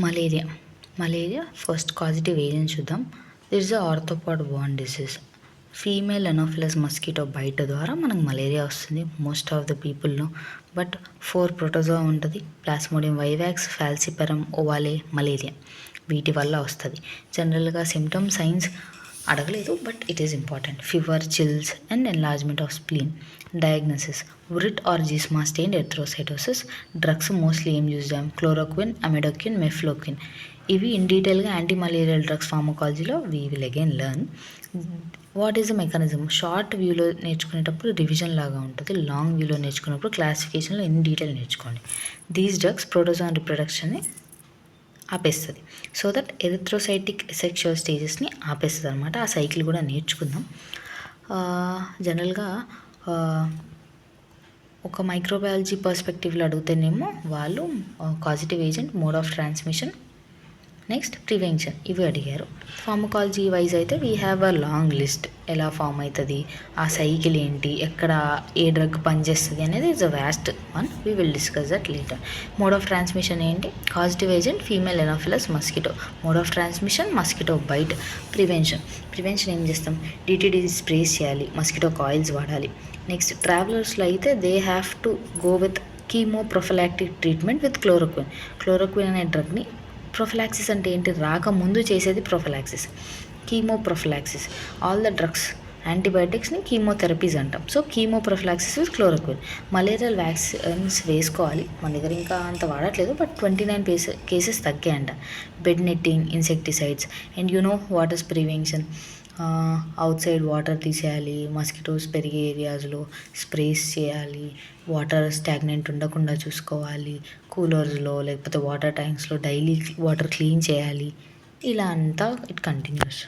Malaria first causative agent చూద్దాం. This is arthropod borne disease. Female anopheles mosquito bite ద్వారా మనకు malaria వస్తుంది. Most of the పీపుల్లో but 4 protozoa ఉంటుంది. Plasmodium vivax, falciparum, ovale, malaria వీటి వల్ల వస్తుంది. జనరల్గా సిమ్టమ్ సైన్స్ అడగలేదు but it is important. Fever, chills and enlargement of spleen. Diagnosis ఉరిట్ or Giemsa stain erythrocytosis. Drugs mostly ఏం యూజ్ చేద్దాం, క్లోరోక్విన్, అమిడోక్విన్, మెఫ్లోక్విన్. ఇవి ఇన్ డీటెయిల్గా యాంటీమలేరియల్ డ్రగ్స్ ఫార్మకాలజీలో we will again learn. What is the mechanism? Short వ్యూలో నేర్చుకునేటప్పుడు revision లాగా ఉంటుంది. లాంగ్ వ్యూలో నేర్చుకున్నప్పుడు క్లాసిఫికేషన్లో ఇన్ డీటెయిల్ నేర్చుకోండి. దీస్ డ్రగ్స్ ప్రోటోజోవా రిప్రొడక్షన్ని ఆపేస్తుంది. సో దట్ ఎరిథ్రోసైటిక్ సెక్షువల్ స్టేజెస్ని ఆపేస్తుంది అనమాట. ఆ సైకిల్ కూడా నేర్చుకుందాం. జనరల్గా ఒక మైక్రోబయాలజీ పర్స్పెక్టివ్లో అడిగితేనేమో వాళ్ళు causative agent, mode of transmission, next prevention ఇవి అడిగారు. ఫార్మకాలజీ వైజ్ అయితే we have a long list. ఎలా ఫామ్ అవుతుంది, ఆ సైకిల్ ఏంటి, ఎక్కడ ఏ డ్రగ్ పనిచేస్తుంది అనేది it's a vast one. We will discuss that later. Mode of transmission ఏంటి? Causative agent female anopheles mosquito. Mode of transmission mosquito bite. Prevention ఏం చేస్తాం? డిటిడి స్ప్రేస్ చేయాలి, మస్కిటో కాయిల్స్ వాడాలి. నెక్స్ట్ ట్రావెలర్స్లో అయితే they have to go with chemo prophylactic treatment with chloroquine అనే డ్రగ్ని. Prophylaxis అంటే ఏంటి? రాకముందు చేసేది prophylaxis. Chemo prophylaxis. All the drugs యాంటీబయాటిక్స్ని కీమోథెరపీస్ అంటాం. So chemo prophylaxis with chloroquine. Malarial vaccines వేసుకోవాలి. మన దగ్గర ఇంకా అంత వాడట్లేదు బట్ 29 కేసెస్ తగ్గాయంట. Bed netting, insecticides and you know what is prevention. Outside water తీసేయాలి, మస్కిటోస్ పెరిగే ఏరియాస్లో స్ప్రేస్ చేయాలి, వాటర్ స్టాగ్నెంట్ ఉండకుండా చూసుకోవాలి, కూలర్స్లో లేకపోతే వాటర్ ట్యాంక్స్లో డైలీ వాటర్ క్లీన్ చేయాలి. ఇలా అంతా ఇట్ కంటిన్యూస్.